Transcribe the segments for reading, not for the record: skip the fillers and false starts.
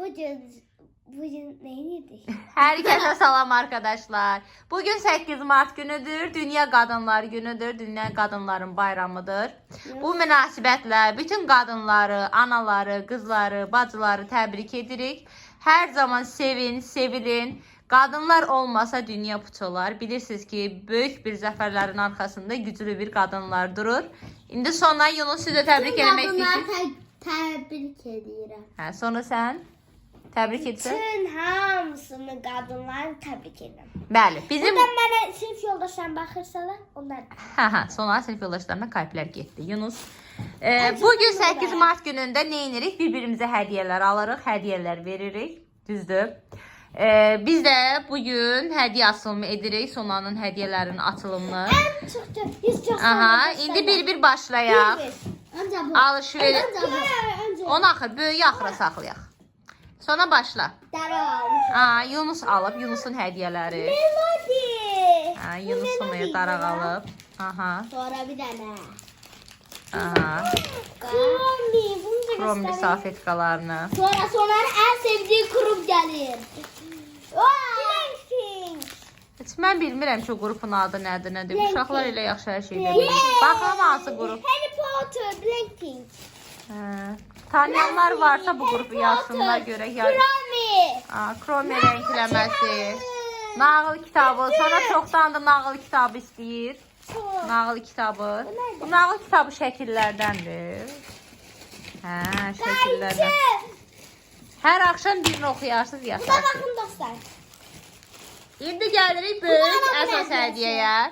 bugün neydi? Herkese salam arkadaşlar. Bugün 8 Mart günüdür. Dünya Qadınlar günüdür. Dünya Qadınların bayramıdır. Bu münasibətlə bütün qadınları, anaları, qızları, bacıları təbrik edirik. Hər zaman sevin, sevilin. Qadınlar olmasa dünya puç olar. Bilirsiniz ki, böyük bir zəfərlərin arxasında güclü bir qadınlar durur. İndi sonra Yunus sizə təbrik etmək istəyir. Təbrik edirəm. Hə, sonra sən təbrik etsən? Bütün hamısını qadınları təbrik edirəm. Bəli, bizim Buradan mənə sinif yoldaşlarım baxırsalar, onlar Hə, sonra sinif yoldaşlarına kalplər getdi. Yunus, bugün 8 Mart günündə nə edirik? Bir-birimizə hədiyyələr alırıq, hədiyyələr veririk. Düzdür? Biz də bugün hədiyyə açılımı edirik. Sonanın hədiyyələrinin açılımını. ən çox Aha, indi bir-bir başlayaq. Öncə bu. Alışveriş. Öncə Onu axır, böyüyü axıra saxlayaq. Sonra başla. dara almış. Yunus alıb, Yunusun hədiyyələri. Melodi. Yunus sonaya daraq alıb. Aha. Sonra bir dənə. Aha. Kromi. Bunu da Kromli göstəreyim. salfetkalarını. Sonra Sonanın ən sevdiyi grup gəlir. Blackpink. Heç mən bilmirəm ki, o qrupun adı nədir. Blackpink. Uşaqlar elə yaxşı hər şeyi bilir. Baxalım hansı qrup. Harry Potter, Blackpink. Tanıyanlar varsa bu qrupu yazsınlar görək. Kromi. Kromi renkləməsi. Nağıl kitabı. Sonra çoxdandır nağıl kitabı istəyir. Nağıl kitabı. Bu nağıl kitabı şəkillərdəndir. Şəkillərdən. Hər axşam birini oxuyarsınız, Bu da yatarsınız. bakın dostlar. İndi gəlirik böyük əsas hədiyyəyə.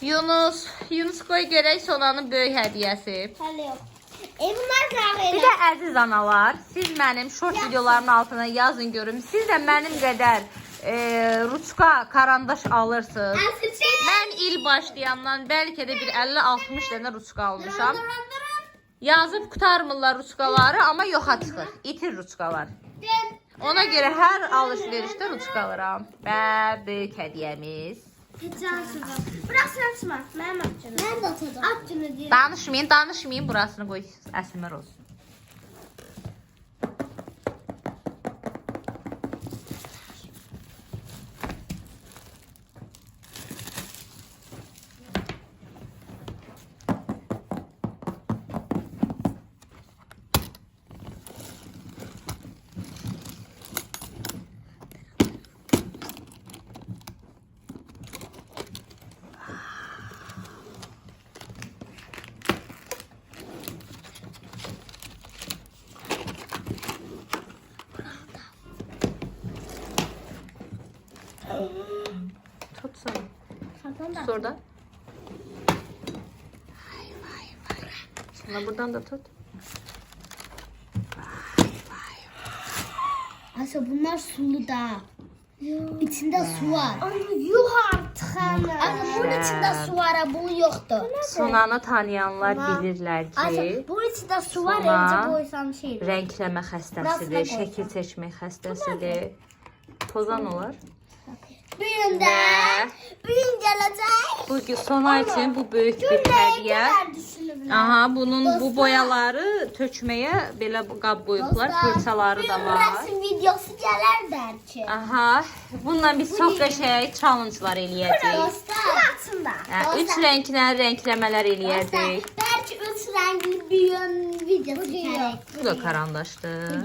Yunus qoy görək Sonanın böyük hədiyyəsi. Hələ yox. Bunlar qıraq Bir elə. də əziz analar, siz mənim short videoların altına yazın görüm. Siz də mənim qədər ruçka, karandaş alırsınız. Mən il başlayandan bəlkə də bir 50-60 dənə ruçka almışam. Yazıb qutarmırlar ruçkaları, amma yoxa çıxır. İtir ruçkalar. Ona görə hər alışverişdə ruçka alıram. Və böyük hədiyyəmiz. Burası açma. Mənim açını. Mən də atacağım. Açını deyirəm. Danışmayın, burasını qoy əsmər olsun. Tut sana. Tut oradan. Vay. Sonra buradan da tut. Asıl bunlar sulu da. İçinde su var. Yuh artık ana. Bunun içinde su var, bunun yoktu. Sonanı tanıyanlar bilirlər Asıl ki, bunun içinde su var, Sona önce koysam şey. rəngləmə xəstəsidir, şəkil çəkmək xəstəsidir. Pozan olar. Büyünde. Və Büyün gelecek. bu Sona üçün bu böyük bir hədiyyə. Aha, bunun bu boyaları tökməyə belə qab qoyublar, fırçaları da var. Resim videosu gelir belki. Aha, bununla biz çox qəşəng challenge-lar eləyəcəyik. Dostlar. Altında. 3 rənglə rəngləmələr eləyəcəyik. Belki 3 renkli büyün videosu gelir. Bu da karandaşdır.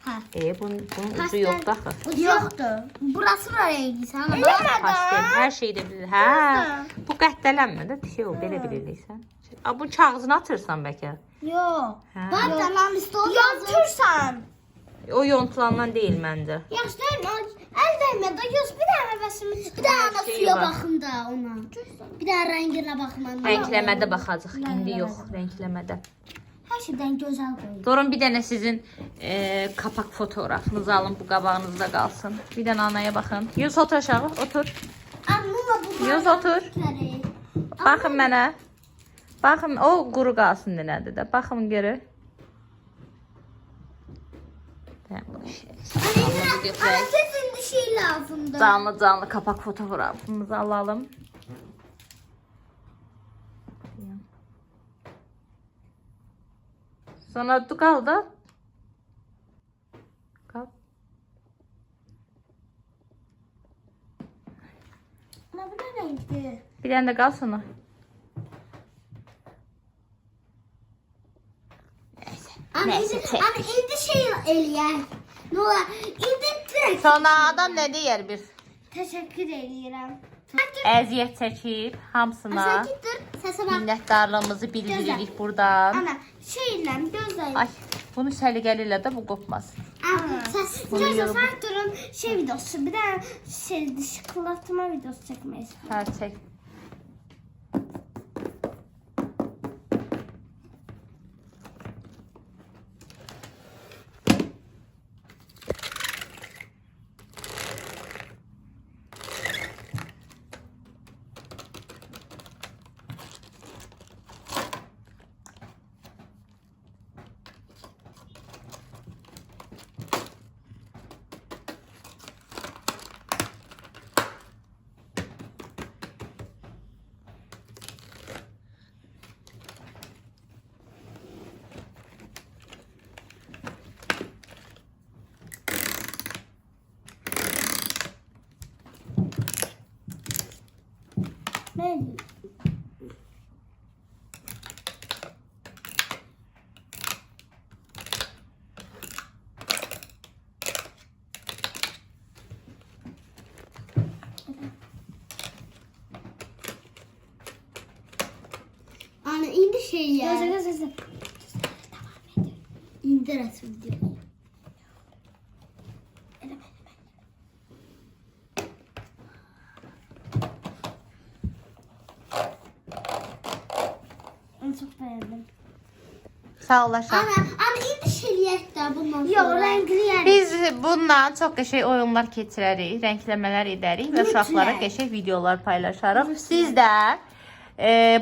Ha. Bunun ucu yoxdur axı. Yoktu. Burası da rengi sana. Pastel, hər şey də bilir. Hə, bu qətlənmə də bir şey o, belə bilirsən. Bu kağızını atırsan bəlkə. Yok. Ha. Var da lan istiyorsan. Yontursan. O yontulandan deyil məncə. Yaş değil mi? El değme de göz bir tane besimi. Bir tane Şey suya var. bakın da ona. Bir tane rengine bakın. Rəngləmədə baxacaq, indi yox, rəngləmədə. Her şeyden güzel koyun. Durun bir dənə sizin kapak fotoğrafınızı alın, bu qabağınızda qalsın. Bir dənə anaya baxın. Yunus otur aşağı, otur. Amma bu Yunus otur. Baxın mənə. Baxın, o quru qalsın nədir də. Baxın geri. Sesin bir şey lazımdı. Canlı kapak fotoğrafımızı alalım. Sonra qaldı. Bir dənə də qalsın o. Neyse, çek. Ana indi şey eləyər. Nə olar? İndi direkt. Sonra adam nə deyər bir? Təşəkkür edirəm. Əziyyət çəkib hamısına. Dur, səsə bax. Minnətdarlığımızı bildiririk buradan. Ana, şeylə gözləyin. Ay, bunu səliqəli ilə də bu qopmasın. Səs. Gözlə durun. Şey videosu, bir də şey şokolatma videosu çəkmək istəyirəm. Hə, çək. Mən ana indi şey ya. Gözlə. İndir resim video. Çok beğendim. Sağ olasın. Ana indi şeyliyək də bundan sonra. Yox, rəngli yəni. Biz bundan çox qəşəng oyunlar keçirərik, rəngləmələr edərik və uşaqlara qəşəng videolar paylaşarıq. Siz də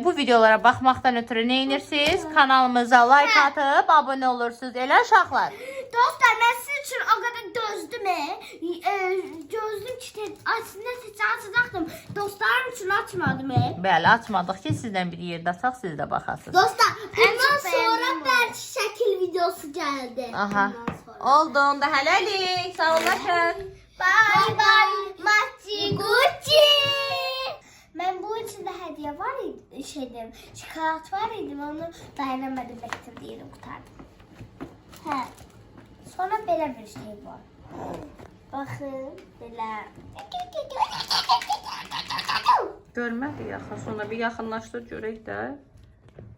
bu videolara baxmaqdan ötürü nə edirsiniz? Kanalımıza like atıp abunə olursunuz. Elə uşaqlar. Dostlar, mən sizin üçün o qədər dözdüm. Gözlüm ki, aslında sizə açacaqdım. Dostlarım üçün açmadım. Bəli, açmadıq ki, sizlə bir yerdə açaq, siz də baxasınız. Dostlar, bundan sonra bəlkə şəkil videosu gəldi. Aha. Oldu, onda hələlik. Sağ olasın. Bye bye, Machi Gucci. Mən bu içində hədiyyə var idi, şokolat var idi, onu dayanamadım, beklədim, qutardım. Hə. Sonra belə bir şey var. Baxın, belə. Görmədik axı, sonra bir yaxınlaşdır görək də.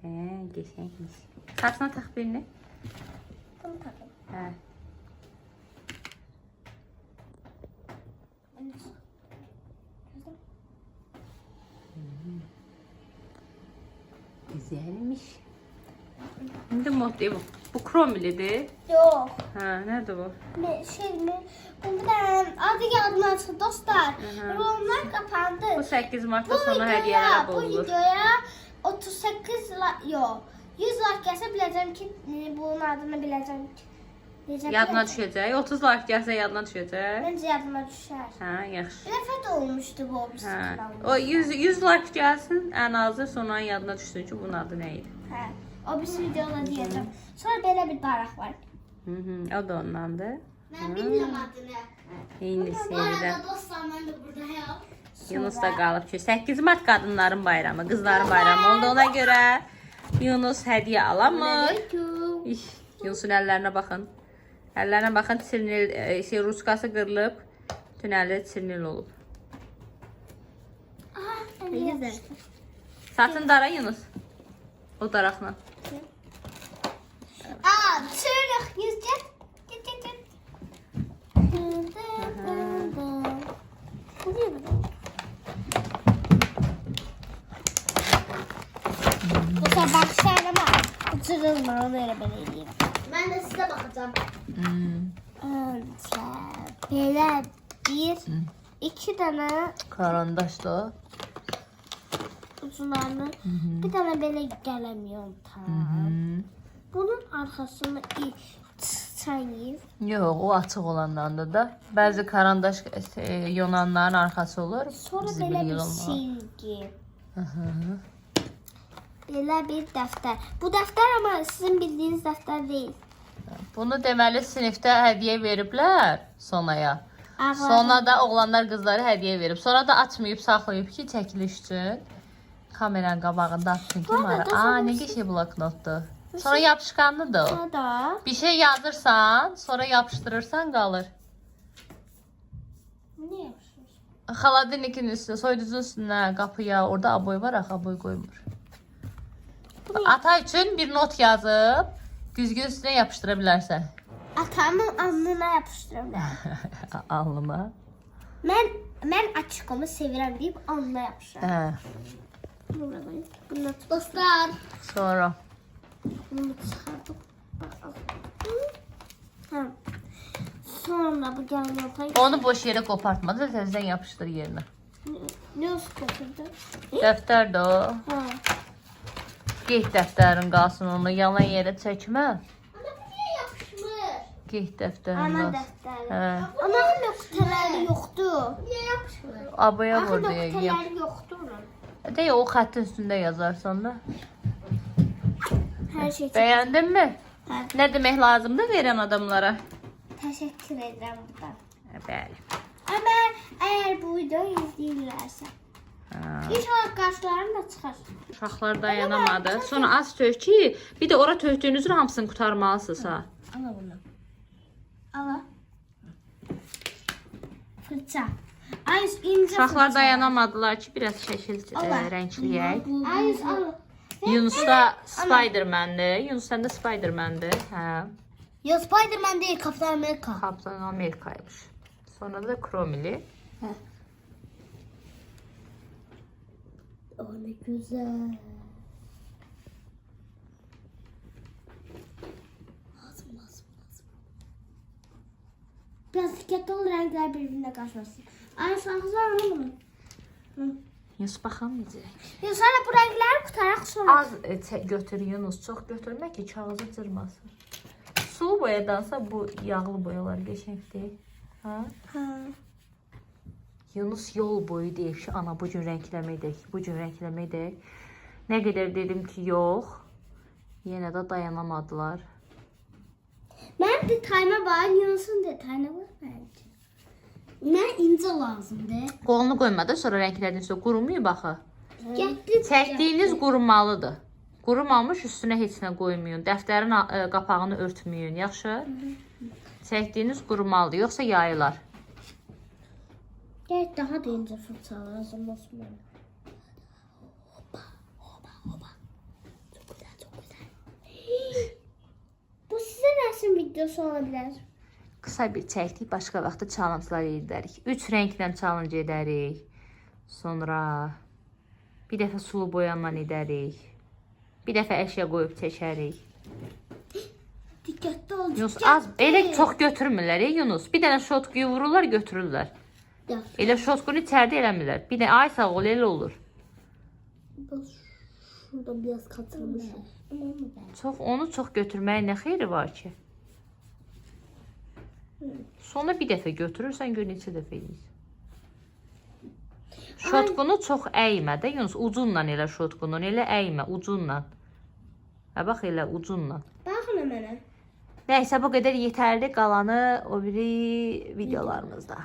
Qəşəngmiş. Saçına tax birini. Bunu taxım. Hə. Güzelmiş. İndi mod değil bu. Bu kromilidir. Yox. Ha, nerede bu? Bu da adı yadımdan çıxdı dostlar. Rollar kapandı. Bu 8 Mart'ta sonra hediyeler Bu bulunur. videoya 38 yox. 100 like gəlsə biləcəm ki, bunun adını biləcəm ki. Yadına düşəcək. 30 like gəlsə yadına düşəcək. Məncə yadıma düşər. Ha, yaxşı. Bir dəfə də olmuşdu bu birisi Ha. kanalda. O 100 like gəlsin, ən azı sonra yadına düşsün ki, bunun adı nə idi. Hə. O birisi videoda deyəcəm. Sonra belə bir daraq var. O da ondandır. Mən bilmirəm adını. Eyni Bu sevgiler. arada dostlar, mən də buradayam. Yunus da qalıb ki, 8 Mart qadınların bayramı, qızların bayramı olduğuna görə Yunus hədiyyə alamır. İş, Yunusun əllərinə baxın. Əllərinə baxın, çirnil, ruskası qırılıb, tünəli çirnil olub. Aha, güzel. Saçın dara Yunus. O daraqla. Çırıq, yüz get. Get. Bu sabah şarlama. Çırılma, onu elə belə eləyim. Mən də sizə baxacağım. Belə bir, iki dənə Karandaşla. uclarını, bir dənə belə gəlemiyorum tam. Bunun arkasını çayıyım. Yox, o açıq olanlarında da. Bəzi karandaş yonanların arkası olur. Sonra Zibil belə bir yığılma. silgi. Belə bir dəftər. Bu dəftər amma sizin bildiyiniz dəftər deyil. Bunu deməli sinifdə hədiyyə veriblər Sonaya. Ağlar. Sonra da oğlanlar qızları hədiyyə verib. Sonra da açmayıb, saxlayıb ki, çəkiliş üçün. Kameranın qabağında atdın ki Bu arada Mara. da Ne geçə bloknotdur. Sonra yapışqanlıdır o. Da. Bir şey yazırsan, sonra yapışdırırsan qalır. Ne yapıyorsun? Xaladilnikin üstüne, soyuducunun üstüne, qapıya, orada aboy var, aboy qoymur. Ata üçün bir not yazıb, güzgün üstüne yapışdıra bilərsən. Atamın alnına yapıştırırlar. Alnıma. Ben açıkımı sevirəm deyip alnına yapıştırırım. Hə. Bunu dostlar. Sonra. Bunu çıxardım. Ha. Sonra bu gəlməyətən. Onu boş yerə qopartma da təzədən yapışdır yerinə. Ne olsun götürdü? Dəftər də o. Ha. Qeyd dəftərin qalsın, onu yalan yerə çəkmə. Ana bu niye yapışmır? Qeyd dəftərin Ana qalsın. dəftəri. Hə. Ana nöqtələri yoxdur. Niye yapışmır? Abaya Axı vur deyə. nöqtələri yoxdur onun. Deyə o xəttin üstündə yazarsan da. Hər şey. Bəyəndinmi? Hə. Nə demək lazımdır verən adamlara? Təşəkkür edirəm buradan. Bəli. Ama eğer bu videoyu izləyirlərsə, inşallah qarşılarım da çıxar. Uşaqlar dayanamadı. Sonra az tök ki, bir də ora tökdüyünüzün hamısını qurtarmalısınız ha. Ala bunu. Ala. Fırça. Ay ince Uşaqlar dayanamadılar ki, biraz şəkil Allah. rəngləyək. Ay ala. Yunus da Spider-Man-dir. Yunus sən də Spider-Man-dir. Hə. Ya Spider-Man değil, Kaptan Amerika. Kaptan Amerikaymış. Sonra da Kromili. O ne güzel. Lazım. Biraz dikkatli ol, renkler birbirine karşılasın. Ay şahsızlar onu bunu. Yunus baxamayacaq. Ya sonra bu renkleri kutarak sonra. Az götür Yunus, çox götürmə ki, kağızı cırmasın. Sulu boyadansa bu yağlı boyalar qəşəngdir. Ha? Yunus yol boyu deyib ki, ana bu gün rəngləməkdir. Nə qədər dedim ki, yox. Yenə də dayanamadılar. Ben detayına var, Yunus'un detayına var bence. Ne ince lazımdı. Qolunu qoymada sonra rənglərin üstə qurumayıb axı. Getdi. Çəkdiyiniz qurumalıdır. Qurumamış üstünə heç nə qoymayın. Dəftərin qapağını örtməyin, yaxşı? Çəkdiyiniz qurumalıdır, yoxsa yayılar. Gel daha da ince fırça lazım olsun bana. Hopa. Çok güzel. Bu size resim videosu olabilir. Qısa bir çəkdik, başqa vaxtda challenge-lar edərik. 3 rənglə challenge edərik. Sonra bir dəfə sulu boyanla edərik. Bir dəfə əşya qoyub çəkərik. Dikkatli ol. Yunus az elə çox götürmürlər, Yunus. Bir dənə şotkuyu vururlar, götürürlər. Elə şotkunu içəridə eləmirlər. Bir də ay sağ ol, elə olur. Şurada biraz katılmışım. Onu çox götürməyin nə xeyri var ki? Sonra bir dəfə götürürsən, gör neçə dəfə eləyirsən. Şotkunu çox əymə də, Yunus, ucunla elə şotkunu, elə əymə, ucunla. Hə, bax elə ucunla. Bakın hemen. Nəysə, bu qədər yetərli qalanı o biri videolarımızda.